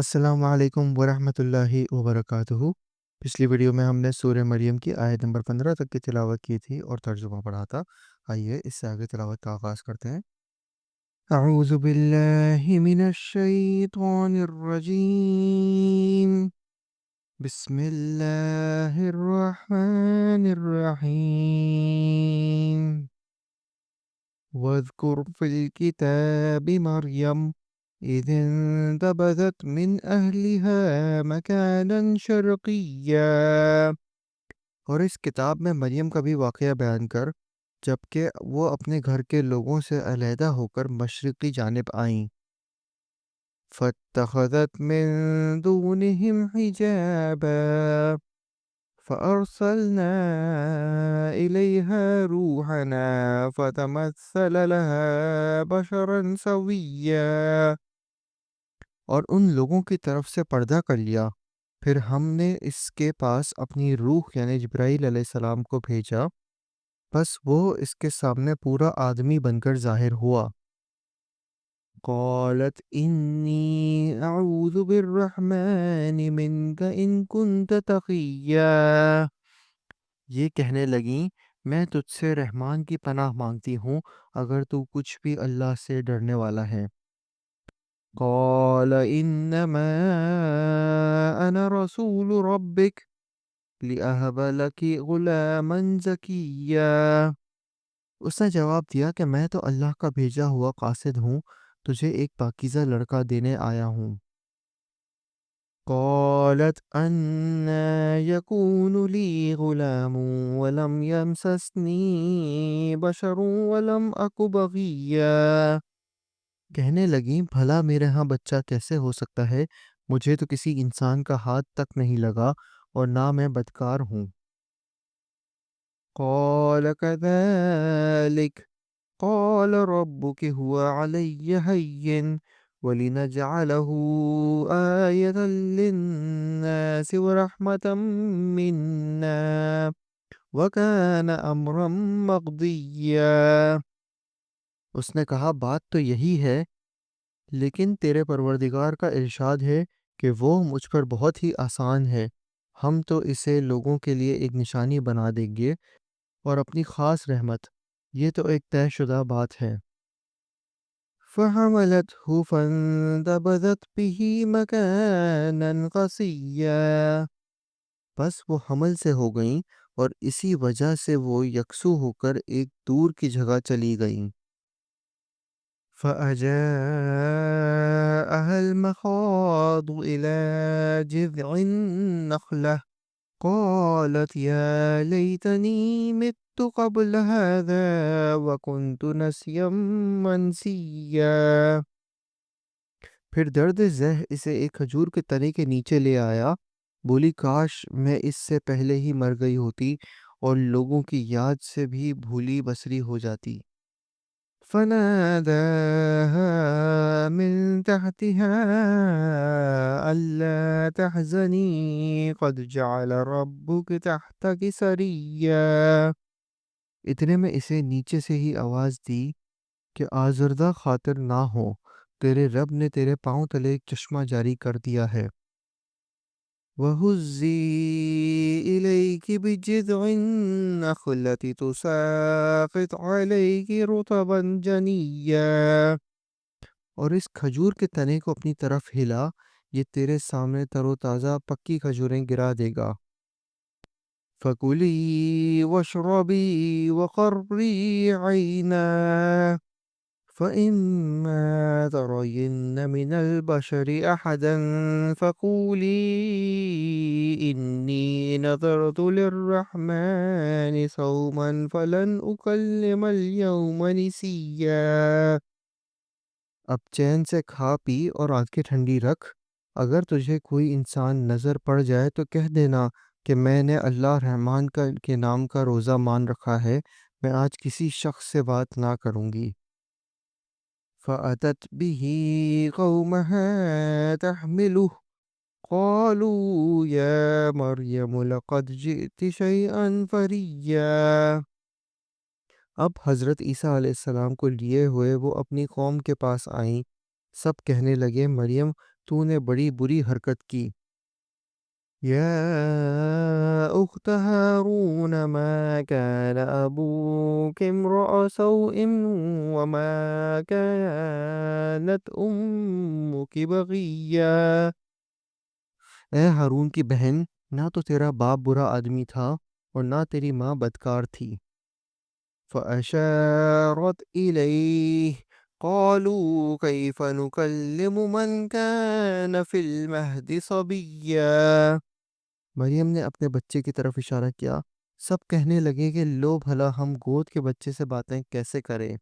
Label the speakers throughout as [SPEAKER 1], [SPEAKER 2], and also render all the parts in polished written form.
[SPEAKER 1] السلام علیکم ورحمۃ اللہ وبرکاتہ۔ پچھلی ویڈیو میں ہم نے سورہ مریم کی آیت نمبر 15 تک کی تلاوت کی تھی اور ترجمہ پڑھا تھا۔ آئیے اس سے آگے تلاوت کا آغاز کرتے ہیں۔ اعوذ باللہ من الشیطان الرجیم، بسم اللہ الرحمن الرحیم۔ واذکر فی الکتاب مریم اذ انتبذت من اہلها مکانا شرقیا، اور اس کتاب میں مریم کا بھی واقعہ بیان کر جبکہ وہ اپنے گھر کے لوگوں سے علیحدہ ہو کر مشرقی جانب آئیں۔ فاتخذت من دونهم حجابا فأرسلنا إليها روحنا فتمثل لها بشرا سويا، اور ان لوگوں کی طرف سے پردہ کر لیا، پھر ہم نے اس کے پاس اپنی روح یعنی جبرائیل علیہ السلام کو بھیجا، بس وہ اس کے سامنے پورا آدمی بن کر ظاہر ہوا۔ قالت انی اعوذ بالرحمن منک ان کنت تقیا، یہ کہنے لگیں میں تجھ سے رحمان کی پناہ مانگتی ہوں اگر تو کچھ بھی اللہ سے ڈرنے والا ہے۔ قال انما انا رسول ربک لأہب لک غلاما زکیا، اس نے جواب دیا کہ میں تو اللہ کا بھیجا ہوا قاصد ہوں، تجھے ایک پاکیزہ لڑکا دینے آیا ہوں۔ قالت انا یکون لی غلام ولم یمسسنی بشر ولم اک بغیا، کہنے لگیں بھلا میرے ہاں بچہ کیسے ہو سکتا ہے، مجھے تو کسی انسان کا ہاتھ تک نہیں لگا اور نہ میں بدکار ہوں۔ قال كذلك قال ربك هو علي هين ولنجعله آية للناس ورحمة منا وكان أمرا مقضيا، اس نے کہا بات تو یہی ہے، لیکن تیرے پروردگار کا ارشاد ہے کہ وہ مجھ پر بہت ہی آسان ہے، ہم تو اسے لوگوں کے لیے ایک نشانی بنا دیں گے اور اپنی خاص رحمت، یہ تو ایک طے شدہ بات ہے۔ فَحَمَلَتْهُ فَانْتَبَذَتْ بِهِ مَكَانًا قَصِيًّا، بس وہ حمل سے ہو گئیں اور اسی وجہ سے وہ یکسو ہو کر ایک دور کی جگہ چلی گئیں۔ فَأَجَاءَهَا الْمَخَاضُ إِلَى جِذْعِ النَّخْلَةِ قالت یا لیتنی مت قبل هذا وکنت نسیا منسیا، پھر درد ذہ اسے ایک کھجور کے تنے کے نیچے لے آیا، بولی کاش میں اس سے پہلے ہی مر گئی ہوتی اور لوگوں کی یاد سے بھی بھولی بسری ہو جاتی۔ فناداها من تحتها ألا تحزني قد جعل ربك تحتك سريا، اتنے میں اسے نیچے سے ہی آواز دی کہ آزردہ خاطر نہ ہو، تیرے رب نے تیرے پاؤں تلے ایک چشمہ جاری کر دیا ہے۔ وَهُزِّي إِلَيْكِ بِجِذْعِ النَّخْلَةِ تُسَاقِطْ عَلَيْكِ رُطَبًا جَنِيًّا، اور اس کھجور کے تنے کو اپنی طرف ہلا، یہ تیرے سامنے تر و تازہ پکی کھجوریں گرا دے گا۔ فَكُلِي وَاشْرَبِي وَقَرِّي عَيْنًا فَإِمَّا تَرَيِنَّ مِنَ الْبَشَرِ أَحَدًا فَقُولِي إِنِّي نَذَرْتُ لِلرَّحْمَنِ صَوْمًا فَلَنْ أُكَلِّمَ الْيَوْمَ نِسِيًّا، اب چین سے کھا پی اور آنکھیں ٹھنڈی رکھ، اگر تجھے کوئی انسان نظر پڑ جائے تو کہہ دینا کہ میں نے اللہ رحمان کے نام کا روزہ مان رکھا ہے، میں آج کسی شخص سے بات نہ کروں گی۔ فَأَتَتْ بِهِ قَوْمَهَا تَحْمِلُهُ قَالُوا يَا مَرْيَمُ لَقَدْ جِئْتِ شَيْئًا فَرِيًّا، اب حضرت عیسیٰ علیہ السلام کو لیے ہوئے وہ اپنی قوم کے پاس آئیں، سب کہنے لگے مریم تو نے بڑی بری حرکت کی۔ يا أخت هارون ما كان أبوك امرأ سوء وما كانت أمك بغيا۔ اے ہارون کی بہن، نہ تو تیرا باپ برا آدمی تھا اور نہ تیری ماں بدکار تھی۔ فأشارت إليه قالوا كيف نكلم من كان في المهد صبيا۔ مریم نے اپنے بچے کی طرف اشارہ کیا۔ سب کہنے لگے کہ لو بھلا ہم گود کے بچے سے باتیں کیسے کریں۔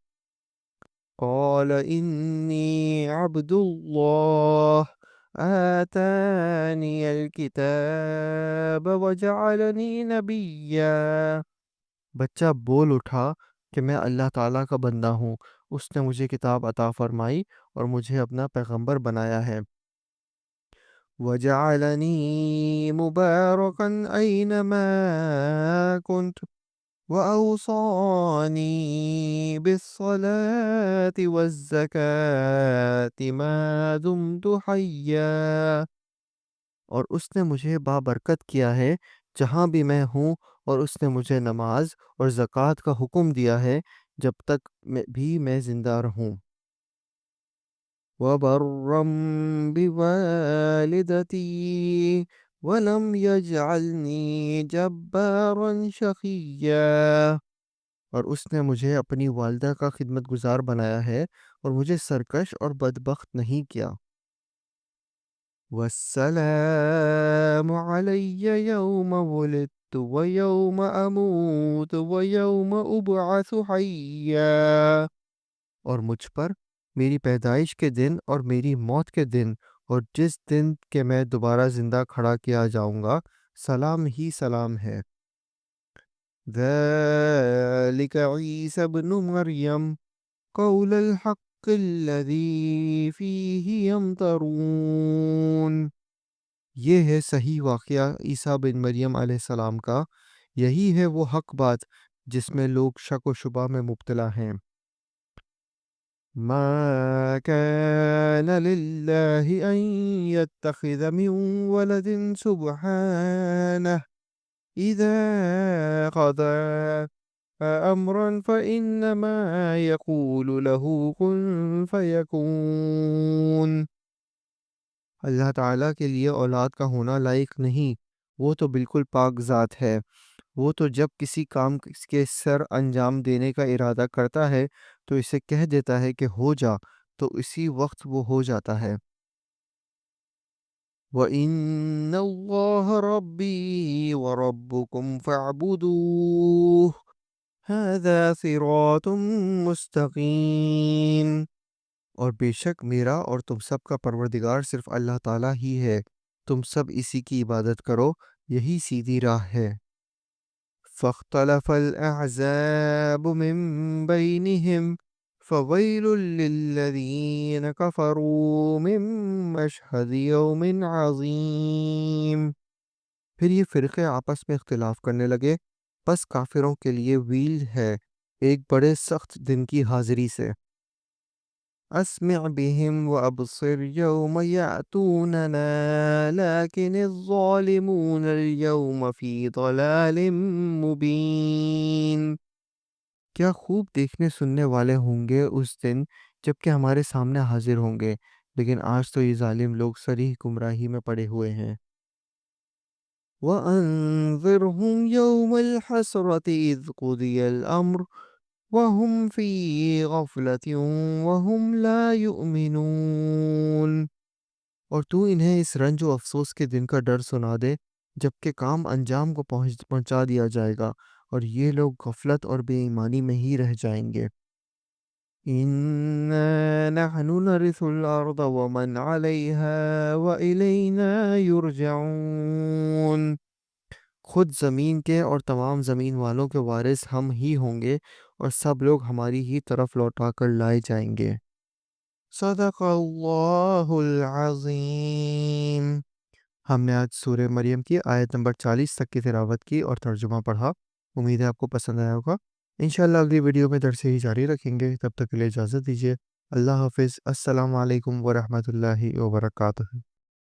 [SPEAKER 1] قال انی عبد اللہ آتانی الکتاب وجعلنی نبیا۔ بچہ بول اٹھا کہ میں اللہ تعالیٰ کا بندہ ہوں، اس نے مجھے کتاب عطا فرمائی اور مجھے اپنا پیغمبر بنایا ہے۔ وَجَعَلَنِي مُبَارَكًا أَيْنَمَا كُنْتُ وَأَوْصَانِي بِالصَّلَاةِ وَالزَّكَاةِ مَا دُمْتُ حَيًّا۔ اور اس نے مجھے بابرکت کیا ہے جہاں بھی میں ہوں، اور اس نے مجھے نماز اور زکوٰۃ کا حکم دیا ہے جب تک میں زندہ رہوں۔ وَبَرًّا بِوَالِدَتِي وَلَمْ يَجْعَلْنِي جَبَّارًا شَقِيًّا۔ اور اس نے مجھے اپنی والدہ کا خدمت گزار بنایا ہے اور مجھے سرکش اور بدبخت نہیں کیا۔ وَالسَّلَامُ عَلَيَّ يَوْمَ وُلِدتُّ وَيَوْمَ أَمُوتُ وَيَوْمَ أُبْعَثُ حَيًّا۔ اور مجھ پر میری پیدائش کے دن اور میری موت کے دن اور جس دن کہ میں دوبارہ زندہ کھڑا کیا جاؤں گا، سلام ہی سلام ہے۔ ذَلِكَ عِیسیٰ ابْنُ مَرْیَم قَوْلَ الْحَقِّ الَّذِی فِیہ یَمْتَرُونَ۔ یہ ہے صحیح واقعہ عیسیٰ بن مریم علیہ السلام کا، یہی ہے وہ حق بات جس میں لوگ شک و شبہ میں مبتلا ہیں۔ ما كان لله أن يتخذ من ولد سبحانه إذا قضى أمرا فإنما يقول له كن فيكون۔ اللہ تعالیٰ کے لیے اولاد کا ہونا لائق نہیں، وہ تو بالکل پاک ذات ہے۔ وہ تو جب کسی کام کے سر انجام دینے کا ارادہ کرتا ہے تو اسے کہہ دیتا ہے کہ ہو جا، تو اسی وقت وہ ہو جاتا ہے۔ وَإِنَّ اللَّهَ رَبِّي وَرَبُّكُمْ فَاعْبُدُوهُ هَذَا صِرَاطٌ مُسْتَقِيمٌ۔ اور بے شک میرا اور تم سب کا پروردگار صرف اللہ تعالیٰ ہی ہے، تم سب اسی کی عبادت کرو، یہی سیدھی راہ ہے۔ فاختلف الأحزاب من بينهم فويل للذين كفروا من مشهد يوم عظيم۔ پھر یہ فرقے آپس میں اختلاف کرنے لگے، پس کافروں کے لیے ویل ہے ایک بڑے سخت دن کی حاضری سے۔ اسمع بهم وابصر يوم يأتوننا لكن الظالمون اليوم في ضلال مبين۔ کیا خوب دیکھنے سننے والے ہوں گے اس دن جبکہ ہمارے سامنے حاضر ہوں گے، لیکن آج تو یہ ظالم لوگ صریح گمراہی میں پڑے ہوئے ہیں۔ وَأَنذِرْهُمْ يَوْمَ الْحَسْرَةِ إِذْ قُضِيَ الْأَمْرُ وَهُمْ فِي غَفْلَةٍ وَهُمْ لَا يُؤْمِنُونَ۔ اور تو انہیں اس رنج و افسوس کے دن کا ڈر سنا دے جبکہ کام انجام کو پہنچا دیا جائے گا اور یہ لوگ غفلت اور بے ایمانی میں ہی رہ جائیں گے۔ إِنَّا نَحْنُ نَرِثُ الْأَرْضَ وَمَنْ عَلَيْهَا وَإِلَيْنَا يُرْجَعُونَ۔ خود زمین کے اور تمام زمین والوں کے وارث ہم ہی ہوں گے اور سب لوگ ہماری ہی طرف لوٹا کر لائے جائیں گے۔ صدق اللہ العظیم۔ ہم نے آج سورہ مریم کی آیت نمبر 40 تک کی تلاوت کی اور ترجمہ پڑھا۔ امید ہے آپ کو پسند آیا ہوگا۔ انشاءاللہ اگلی ویڈیو میں درس ہی جاری رکھیں گے، تب تک کے لیے اجازت دیجیے۔ اللہ حافظ، السلام علیکم ورحمۃ اللہ وبرکاتہ۔